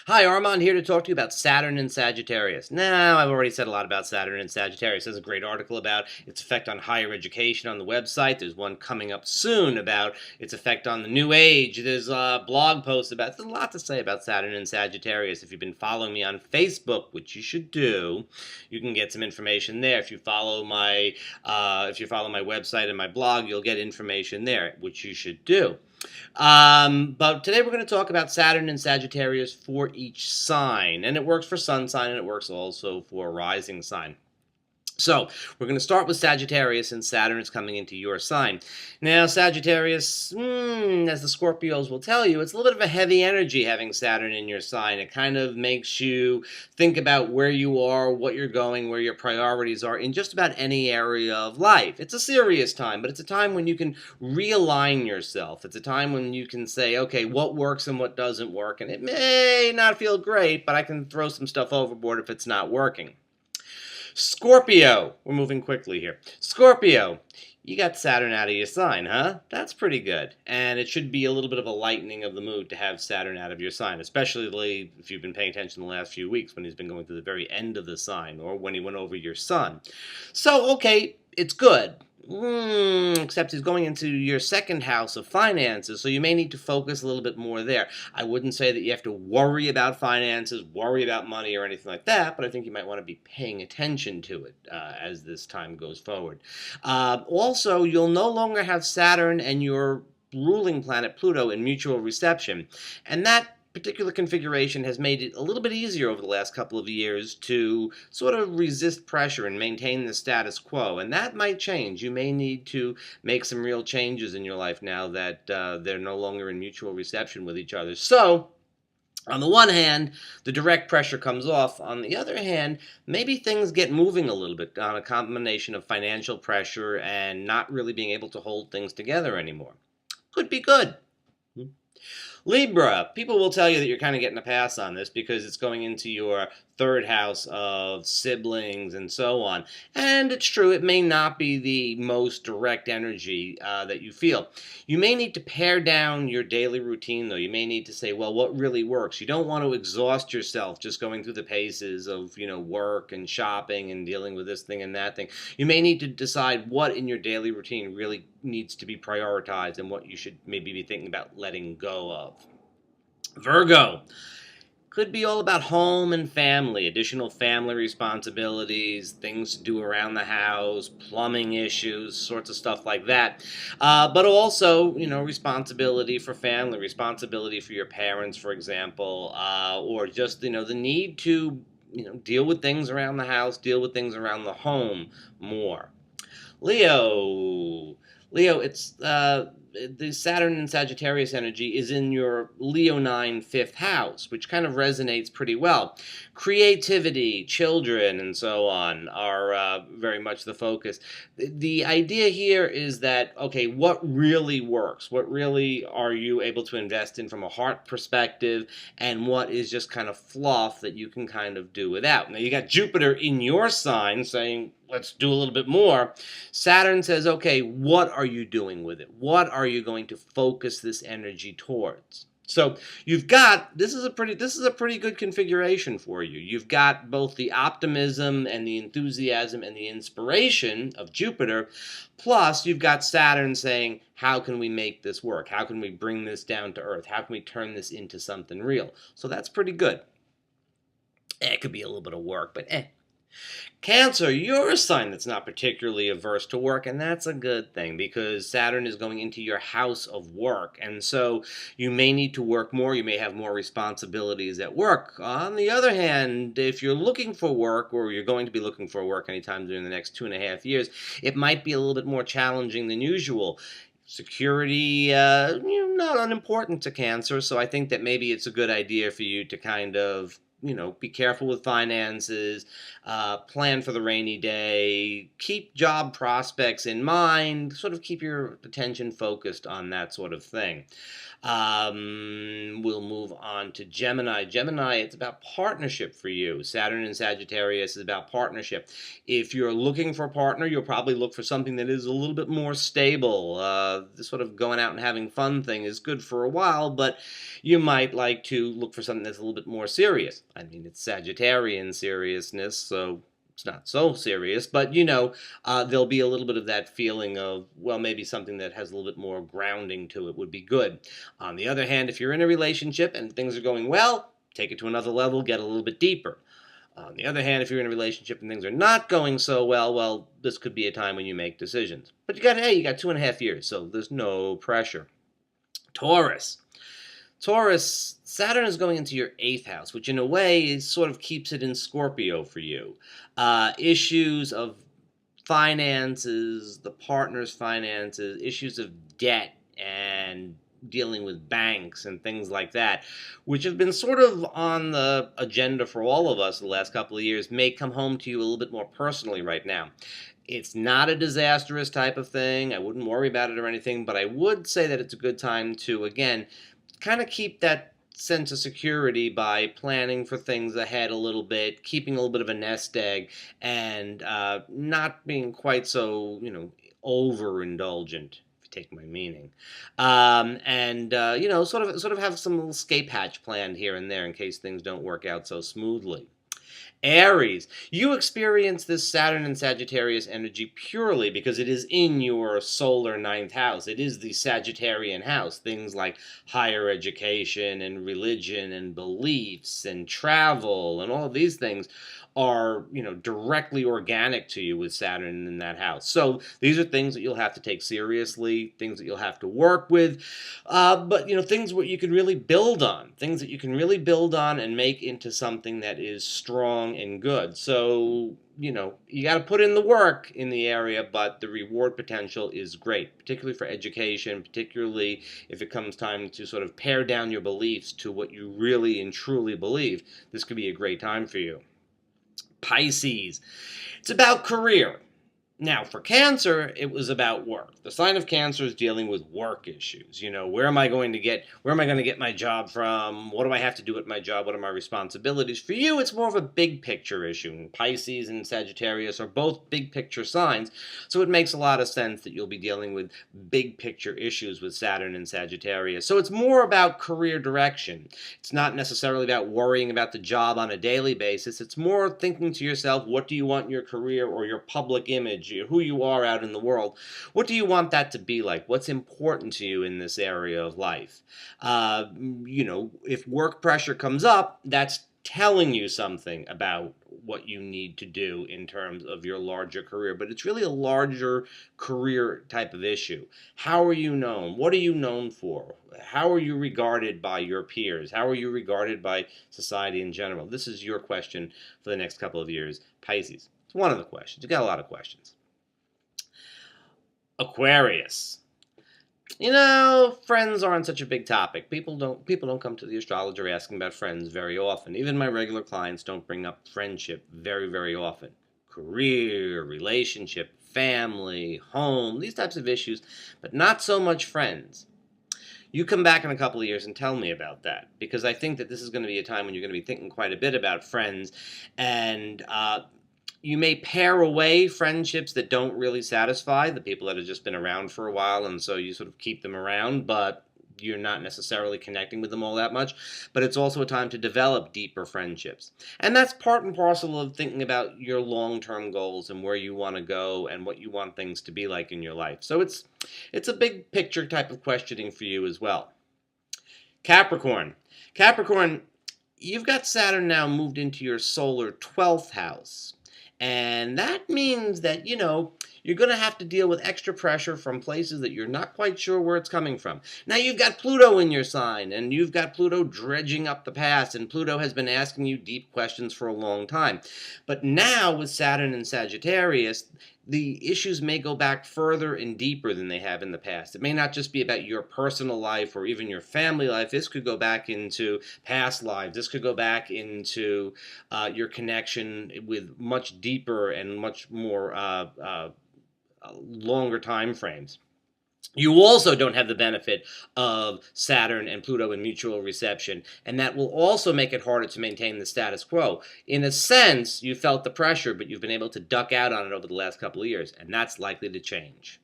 Hi, Armand here to talk to you about Saturn and Sagittarius. Now, I've already said a lot about Saturn and Sagittarius. There's a great article about its effect on higher education on the website. There's one coming up soon about its effect on the new age. There's a blog post about There's a lot to say about Saturn and Sagittarius. If you've been following me on Facebook, which you should do, you can get some information there. If you follow my website and my blog, you'll get information there, which you should do. But today we're going to talk about Saturn and Sagittarius for each sign. And it works for sun sign and it works also for rising sign. So, we're going to start with Sagittarius, and Saturn is coming into your sign. Now, Sagittarius, as the Scorpios will tell you, it's a little bit of a heavy energy having Saturn in your sign. It kind of makes you think about where you are, what you're going, where your priorities are in just about any area of life. It's a serious time, but it's a time when you can realign yourself. It's a time when you can say, okay, what works and what doesn't work, and it may not feel great, but I can throw some stuff overboard if it's not working. Scorpio, we're moving quickly here. Scorpio, you got Saturn out of your sign, huh? That's pretty good. And it should be a little bit of a lightening of the mood to have Saturn out of your sign, especially if you've been paying attention the last few weeks when he's been going to the very end of the sign or when he went over your sun. So, okay, it's good. Except he's going into your second house of finances, so you may need to focus a little bit more there. I wouldn't say that you have to worry about finances, worry about money, or anything like that, but I think you might want to be paying attention to it as this time goes forward. Also, you'll no longer have Saturn and your ruling planet Pluto in mutual reception, and that particular configuration has made it a little bit easier over the last couple of years to sort of resist pressure and maintain the status quo. And that might change. You may need to make some real changes in your life now that they're no longer in mutual reception with each other. So, on the one hand, the direct pressure comes off. On the other hand, maybe things get moving a little bit on a combination of financial pressure and not really being able to hold things together anymore. Could be good. Libra, people will tell you that you're kind of getting a pass on this because it's going into your third house of siblings and so on. And it's true, it may not be the most direct energy that you feel. You may need to pare down your daily routine, though. You may need to say, well, what really works? You don't want to exhaust yourself just going through the paces of, work and shopping and dealing with this thing and that thing. You may need to decide what in your daily routine really needs to be prioritized and what you should maybe be thinking about letting go of. Virgo, could be all about home and family, additional family responsibilities, things to do around the house, plumbing issues, sorts of stuff like that. But also, responsibility for family, responsibility for your parents, for example, or just, the need to, deal with things around the house, deal with things around the home more. Leo. Leo, it's the Saturn and Sagittarius energy is in your Leonine fifth house, which kind of resonates pretty well. Creativity, children, and so on are very much the focus. The idea here is that, okay, what really works? What really are you able to invest in from a heart perspective, and what is just kind of fluff that you can kind of do without? Now, you got Jupiter in your sign saying, let's do a little bit more. Saturn says, okay, what are you doing with it? What are you going to focus this energy towards? So you've got, this is a pretty good configuration for you. You've got both the optimism and the enthusiasm and the inspiration of Jupiter, plus you've got Saturn saying, how can we make this work? How can we bring this down to earth? How can we turn this into something real? So that's pretty good. It could be a little bit of work, but Cancer, you're a sign that's not particularly averse to work, and that's a good thing because Saturn is going into your house of work, and so you may need to work more, you may have more responsibilities at work. On the other hand, if you're looking for work, or you're going to be looking for work anytime during the next 2.5 years, it might be a little bit more challenging than usual. Security, not unimportant to Cancer, so I think that maybe it's a good idea for you to kind of be careful with finances, plan for the rainy day, keep job prospects in mind, sort of keep your attention focused on that sort of thing. We'll move on to Gemini. Gemini, it's about partnership for you. Saturn in Sagittarius is about partnership. If you're looking for a partner, you'll probably look for something that is a little bit more stable. This sort of going out and having fun thing is good for a while, but you might like to look for something that's a little bit more serious. I mean, it's Sagittarian seriousness, so it's not so serious, but there'll be a little bit of that feeling of, well, maybe something that has a little bit more grounding to it would be good. On the other hand, if you're in a relationship and things are going well, take it to another level, get a little bit deeper. On the other hand, if you're in a relationship and things are not going so well, this could be a time when you make decisions. But you got 2.5 years, so there's no pressure. Taurus, Saturn is going into your 8th house, which in a way sort of keeps it in Scorpio for you. Issues of finances, the partner's finances, issues of debt and dealing with banks and things like that, which have been sort of on the agenda for all of us the last couple of years, may come home to you a little bit more personally right now. It's not a disastrous type of thing. I wouldn't worry about it or anything, but I would say that it's a good time to, again, kind of keep that sense of security by planning for things ahead a little bit, keeping a little bit of a nest egg, and not being quite so, overindulgent, if you take my meaning. Sort of have some little escape hatch planned here and there in case things don't work out so smoothly. Aries, you experience this Saturn and Sagittarius energy purely because it is in your solar 9th house. It is the Sagittarian house. Things like higher education and religion and beliefs and travel and all of these things are, directly organic to you with Saturn in that house. So these are things that you'll have to take seriously, things that you'll have to work with, but, things what you can really build on, things that you can really build on and make into something that is strong and good. So, you got to put in the work in the area, but the reward potential is great, particularly for education, particularly if it comes time to sort of pare down your beliefs to what you really and truly believe. This could be a great time for you. Pisces, it's about career. Now, for Cancer, it was about work. The sign of Cancer is dealing with work issues. Where am I going to get my job from? What do I have to do at my job? What are my responsibilities? For you, it's more of a big picture issue. And Pisces and Sagittarius are both big picture signs, so it makes a lot of sense that you'll be dealing with big picture issues with Saturn and Sagittarius. So it's more about career direction. It's not necessarily about worrying about the job on a daily basis. It's more thinking to yourself, what do you want your career or your public image, who you are out in the world, what do you want that to be like? What's important to you in this area of life? If work pressure comes up, that's telling you something about what you need to do in terms of your larger career, but it's really a larger career type of issue. How are you known? What are you known for? How are you regarded by your peers? How are you regarded by society in general? This is your question for the next couple of years, Pisces. It's one of the questions. You got a lot of questions. Aquarius. Friends aren't such a big topic. People don't come to the astrologer asking about friends very often. Even my regular clients don't bring up friendship very, very often. Career, relationship, family, home, these types of issues, but not so much friends. You come back in a couple of years and tell me about that, because I think that this is going to be a time when you're going to be thinking quite a bit about friends, and you may pare away friendships that don't really satisfy, the people that have just been around for a while, and so you sort of keep them around, but you're not necessarily connecting with them all that much. But it's also a time to develop deeper friendships. And that's part and parcel of thinking about your long-term goals and where you want to go and what you want things to be like in your life. So it's a big picture type of questioning for you as well. Capricorn, you've got Saturn now moved into your solar 12th house. And that means that, you're going to have to deal with extra pressure from places that you're not quite sure where it's coming from. Now, you've got Pluto in your sign, and you've got Pluto dredging up the past, and Pluto has been asking you deep questions for a long time. But now, with Saturn and Sagittarius, the issues may go back further and deeper than they have in the past. It may not just be about your personal life or even your family life. This could go back into past lives. This could go back into your connection with much deeper and much more longer time frames. You also don't have the benefit of Saturn and Pluto in mutual reception, and that will also make it harder to maintain the status quo. In a sense, you felt the pressure, but you've been able to duck out on it over the last couple of years, and that's likely to change.